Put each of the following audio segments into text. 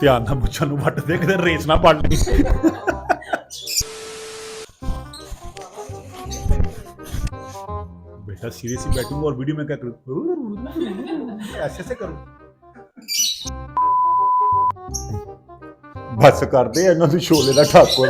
ਧਿਆਨ ਨਾਲ ਮੁੱਛਾਂ ਨੂੰ ਵੱਟ ਦੇ ਕਿਤੇ ਰੇਸ ਨਾ ਪੜ ਲਈ। बेटा सीरियसली बैठूंगा और वीडियो में क्या करूं, ऐसे ऐसे करूं। बस कर दे इन्हों दी शोले दा ठाकुर।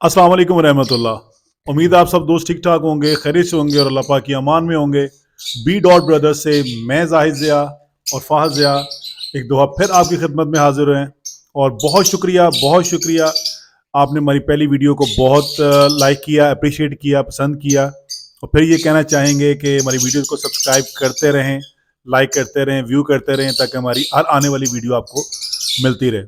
अस्सलाम वालेकुम रहमतुल्लाह। उम्मीद आप सब दोस्त ठीक ठाक होंगे, खैरियत से होंगे और अल्लाह पाक की अमान में होंगे। बी डॉट ब्रदर्स से मैं जाहिद ज़िया और फाहद ज़िया एक दफ़ा फिर आपकी खिदमत में हाजिर हैं और बहुत शुक्रिया आपने हमारी पहली वीडियो को बहुत लाइक किया, अप्रिशिएट किया, पसंद किया। और फिर ये कहना चाहेंगे कि हमारी वीडियोज़ को सब्सक्राइब करते रहें, लाइक करते रहें, व्यू करते रहें, ताकि हमारी हर आने वाली वीडियो आपको मिलती रहे।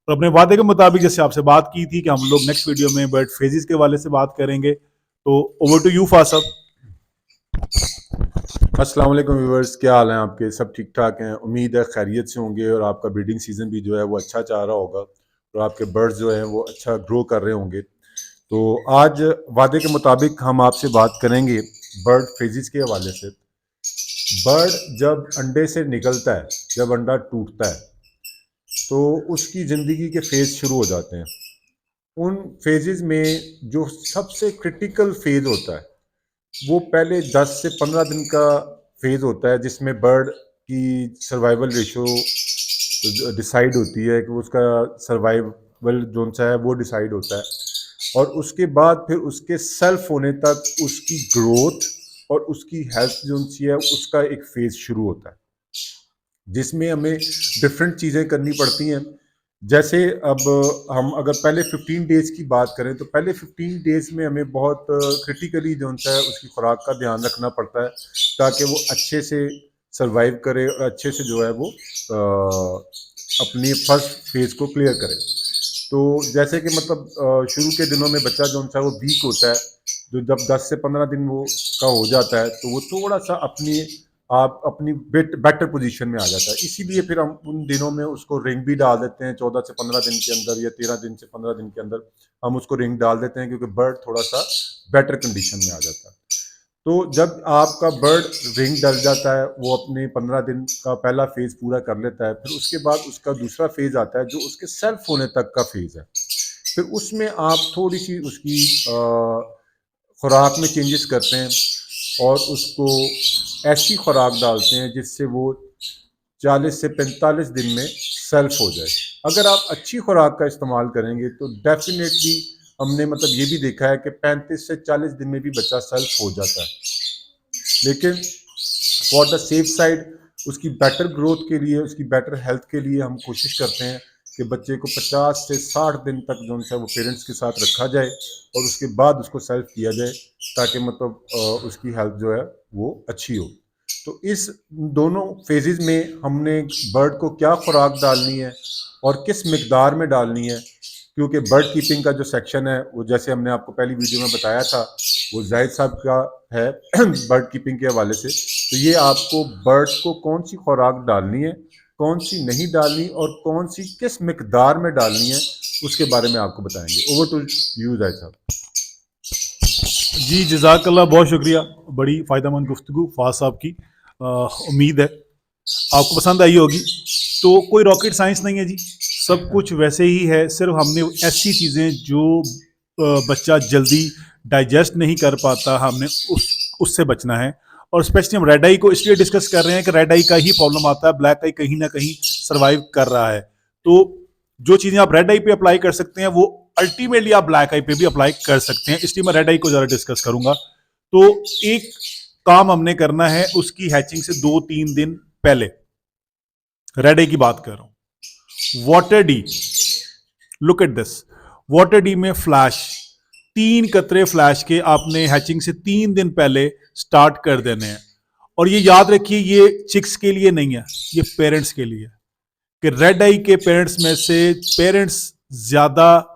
और अपने वादे के मुताबिक जैसे आपसे बात की थी कि हम लोग नेक्स्ट वीडियो में बर्ड फेजेस के वाले से बात करेंगे, तो ओवर टू यू फासब। अस्सलाम वालेकुम व्यूअर्स, क्या हाल है आपके? सब ठीक ठाक हैं? उम्मीद है खैरियत से होंगे और आपका ब्रीडिंग सीज़न भी जो है वो अच्छा जा रहा होगा और आपके बर्ड्स जो हैं वो अच्छा ग्रो कर रहे होंगे। तो आज वादे के मुताबिक हम आपसे बात करेंगे बर्ड फेजेस के हवाले से। बर्ड जब अंडे से निकलता है, जब अंडा टूटता है, तो उसकी ज़िंदगी के फेज़ शुरू हो जाते हैं। उन फेजेस में जो सबसे क्रिटिकल फेज़ होता है वो पहले 10 से 15 दिन का फेज़ होता है, जिसमें बर्ड की सर्वाइवल रेशो डिसाइड होती है कि उसका सर्वाइवल जोन सा है वो डिसाइड होता है। और उसके बाद फिर उसके सेल्फ होने तक उसकी ग्रोथ और उसकी हेल्थ जोन सी है उसका एक फेज़ शुरू होता है, जिसमें हमें डिफरेंट चीज़ें करनी पड़ती हैं। जैसे अब हम अगर पहले 15 डेज़ की बात करें तो पहले 15 डेज़ में हमें बहुत क्रिटिकली जो होता है उसकी खुराक का ध्यान रखना पड़ता है, ताकि वो अच्छे से सर्वाइव करे और अच्छे से जो है वो अपनी फर्स्ट फेज़ को क्लियर करे। तो जैसे कि मतलब शुरू के दिनों में बच्चा जो होता है वो वीक होता है, जो जब 10 से 15 दिन वो का हो जाता है तो वो थोड़ा सा अपनी बेटर पोजीशन में आ जाता है। इसीलिए फिर हम उन दिनों में उसको रिंग भी डाल देते हैं 14 से 15 दिन के अंदर या 13 दिन से 15 दिन के अंदर हम उसको रिंग डाल देते हैं, क्योंकि बर्ड थोड़ा सा बेटर कंडीशन में आ जाता है। तो जब आपका बर्ड रिंग डल जाता है, वो अपने 15 दिन का पहला फेज़ पूरा कर लेता है, फिर उसके बाद उसका दूसरा फेज़ आता है जो उसके सेल्फ होने तक का फेज़ है। फिर उसमें आप थोड़ी सी उसकी खुराक में चेंजेस करते हैं और उसको ऐसी खुराक डालते हैं जिससे वो 40 से 45 दिन में सेल्फ हो जाए। अगर आप अच्छी खुराक का इस्तेमाल करेंगे तो डेफिनेटली हमने मतलब ये भी देखा है कि 35 से 40 दिन में भी बच्चा सेल्फ हो जाता है। लेकिन फॉर द सेफ साइड उसकी बेटर ग्रोथ के लिए, उसकी बेटर हेल्थ के लिए हम कोशिश करते हैं कि बच्चे को 50 से 60 दिन तक जो है वो पेरेंट्स के साथ रखा जाए और उसके बाद उसको सेल्फ किया जाए, ताकि मतलब उसकी हेल्थ जो है वो अच्छी हो। तो इस दोनों फेजेस में हमने बर्ड को क्या खुराक डालनी है और किस मिकदार में डालनी है, क्योंकि बर्ड कीपिंग का जो सेक्शन है वो जैसे हमने आपको पहली वीडियो में बताया था वो जाहिद साहब का है बर्ड कीपिंग के हवाले से। तो ये आपको बर्ड को कौन सी खुराक डालनी है, कौन सी नहीं डालनी और कौन सी किस मिकदार में डालनी है, उसके बारे में आपको बताएंगे। ओवर टू यू जाहिद साहब। जी जज़ाकल्लाह, बहुत शुक्रिया, बड़ी फ़ायदेमंद गुफ्तगू फाज साहब की। उम्मीद है आपको पसंद आई होगी। तो कोई रॉकेट साइंस नहीं है जी, सब कुछ वैसे ही है। सिर्फ हमने ऐसी चीज़ें जो बच्चा जल्दी डाइजेस्ट नहीं कर पाता, हमने उससे बचना है। और स्पेशली हम रेड आई को इसलिए डिस्कस कर रहे हैं कि रेड आई का ही प्रॉब्लम आता है, ब्लैक आई कहीं ना कहीं सर्वाइव कर रहा है। तो जो चीज़ें आप रेड आई पे अप्लाई कर सकते हैं वो अल्टीमेटली आप ब्लैक आई पे भी अप्लाई कर सकते हैं, इसलिए मैं रेड आई को ज़रा डिस्कस करूंगा। तो एक काम हमने करना है उसकी हैचिंग से 2-3 दिन पहले, रेड आई की बात कर रहा हूं। Water D, look at this, water D में फ्लैश, 3 कतरे फ्लैश के आपने हैचिंग से 3 दिन पहले स्टार्ट कर देने हैं। और ये याद रखिए, ये चिक्स के लिए नहीं है, ये पेरेंट्स के लिए, कि रेड आई के पेरेंट्स में से पेरेंट्स ज्यादा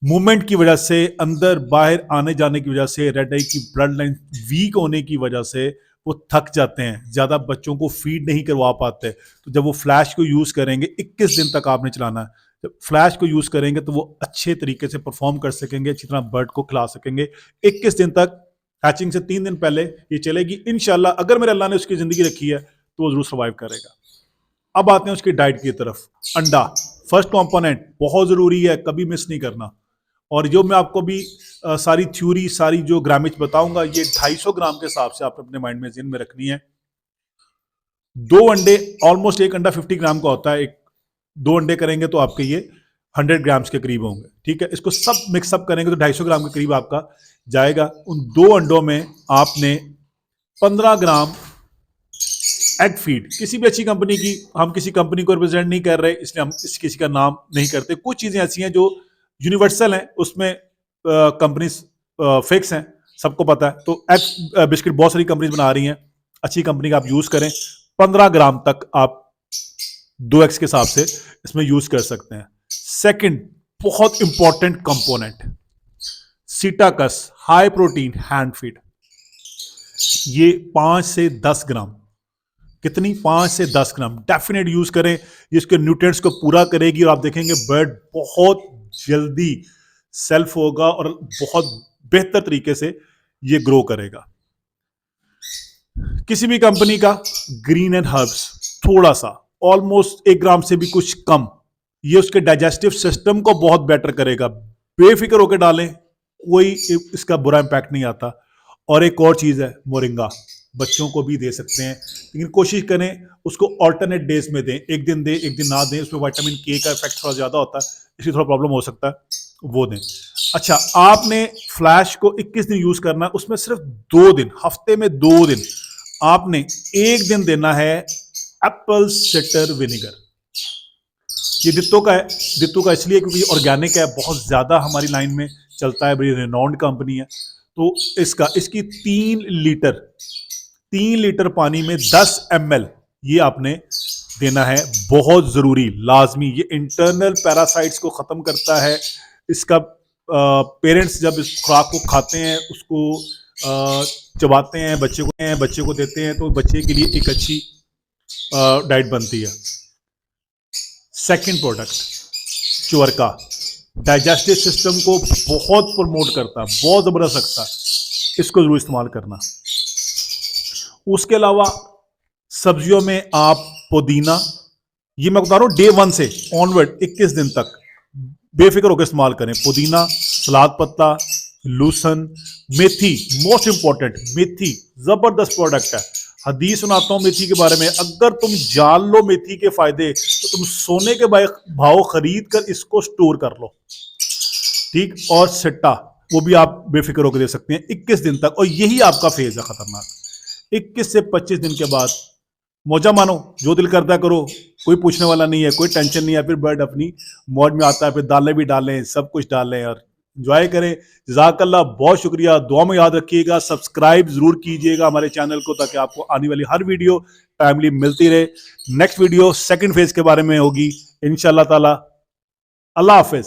मूवमेंट की वजह से, अंदर बाहर आने जाने की वजह से, रेड आई की ब्लड लाइन वीक होने की वजह से वो थक जाते हैं, ज़्यादा बच्चों को फीड नहीं करवा पाते, तो जब वो फ्लैश को यूज़ करेंगे 21 दिन तक आपने चलाना है। जब फ्लैश को यूज़ करेंगे तो वो अच्छे तरीके से परफॉर्म कर सकेंगे, अच्छी तरह बर्ड को खिला सकेंगे। 21 दिन तक, हैचिंग से 3 दिन पहले ये चलेगी इंशाल्लाह। अगर मेरे अल्लाह ने उसकी ज़िंदगी रखी है तो वो ज़रूर सर्वाइव करेगा। अब आते हैं उसकी डाइट की तरफ। अंडा फर्स्ट कंपोनेंट बहुत ज़रूरी है, कभी मिस नहीं करना। और जो मैं आपको भी सारी थ्योरी, सारी जो ग्रामेज बताऊंगा, ये 250 ग्राम के हिसाब से आपने अपने माइंड में ज़हन में रखनी है। 2 अंडे, ऑलमोस्ट एक अंडा 50 ग्राम का होता है, 2 अंडे करेंगे तो आपके ये 100 ग्राम्स के करीब होंगे। ठीक है, इसको सब मिक्सअप करेंगे तो 250 ग्राम के करीब आपका जाएगा। उन 2 अंडों में आपने 15 ग्राम एग फीड, किसी भी अच्छी कंपनी की, हम किसी कंपनी को रिप्रेजेंट नहीं कर रहे इसलिए हम किसी का नाम नहीं करते। कुछ चीज़ें ऐसी हैं जो यूनिवर्सल हैं, उसमें कंपनी फिक्स हैं, सबको पता है। तो एग बिस्किट बहुत सारी कंपनीज बना रही हैं, अच्छी कंपनी का आप यूज़ करें। 15 ग्राम तक आप 2x के हिसाब से इसमें यूज़ कर सकते हैं। सेकंड बहुत इंपॉर्टेंट कंपोनेंट, सीटाकस हाई प्रोटीन हैंड फीड। ये 5 से 10 ग्राम, कितनी, 5 से 10 ग्राम डेफिनेट यूज करें। ये इसके न्यूट्रिएंट्स को पूरा करेगी और आप देखेंगे बर्ड बहुत जल्दी सेल्फ होगा और बहुत बेहतर तरीके से ये ग्रो करेगा। किसी भी कंपनी का ग्रीन एंड हर्ब्स थोड़ा सा, ऑलमोस्ट 1 ग्राम से भी कुछ कम, ये उसके डाइजेस्टिव सिस्टम को बहुत बेटर करेगा। बेफिक्र होकर डालें, कोई इसका बुरा इंपैक्ट नहीं आता। और एक और चीज़ है, मोरिंगा बच्चों को भी दे सकते हैं, लेकिन कोशिश करें उसको ऑल्टरनेट डेज में दें, एक दिन दें एक दिन ना दें, उसमें विटामिन के का इफेक्ट थोड़ा ज़्यादा होता है, इसलिए थोड़ा प्रॉब्लम हो सकता है, वो दें। अच्छा, आपने फ्लैश को 21 दिन यूज़ करना, उसमें सिर्फ 2 दिन, हफ्ते में 2 दिन आपने 1 दिन देना है एप्पल सिटर विनेगर। ये दित्तो का है, दित्तो का इसलिए क्योंकि ऑर्गेनिक है, बहुत ज़्यादा हमारी लाइन में चलता है, बड़ी रिनाउंड कंपनी है। तो इसकी 3 लीटर पानी में 10 ml ये आपने देना है, बहुत ज़रूरी, लाजमी। ये इंटरनल पैरासाइट्स को ख़त्म करता है। इसका पेरेंट्स जब इस खुराक को खाते हैं, उसको चबाते हैं, बच्चे को देते हैं, तो बच्चे के लिए एक अच्छी डाइट बनती है। सेकंड प्रोडक्ट चुवरका, डाइजेस्टिव सिस्टम को बहुत प्रमोट करता है, बहुत ज़बरदस्त रखता है, इसको ज़रूर इस्तेमाल करना। उसके अलावा सब्जियों में आप पुदीना, ये मैं बता रहा हूँ डे 1 से ऑनवर्ड 21 दिन तक बेफिक्र होकर इस्तेमाल करें। पुदीना, सलाद पत्ता, लूसन, मेथी, मोस्ट इंपॉर्टेंट मेथी जबरदस्त प्रोडक्ट है। हदीस सुनाता हूँ मेथी के बारे में, अगर तुम जान लो मेथी के फायदे तो तुम सोने के भाव खरीद कर इसको स्टोर कर लो। ठीक, और सिट्टा वो भी आप बेफिक्र होकर दे सकते हैं 21 दिन तक, और यही आपका फेज है खतरनाक। 21 से 25 दिन के बाद मौजा मानो, जो दिल करता करो, कोई पूछने वाला नहीं है, कोई टेंशन नहीं है। फिर बर्ड अपनी मौज में आता है, फिर दालें भी डालें, सब कुछ डालें और एंजॉय करें। जज़ाकल्लाह, बहुत शुक्रिया, दुआ में याद रखिएगा, सब्सक्राइब जरूर कीजिएगा हमारे चैनल को, ताकि आपको आने वाली हर वीडियो टाइमली मिलती रहे। नेक्स्ट वीडियो सेकंड फेज के बारे में होगी इंशाल्लाह ताला। अल्लाह हाफिज।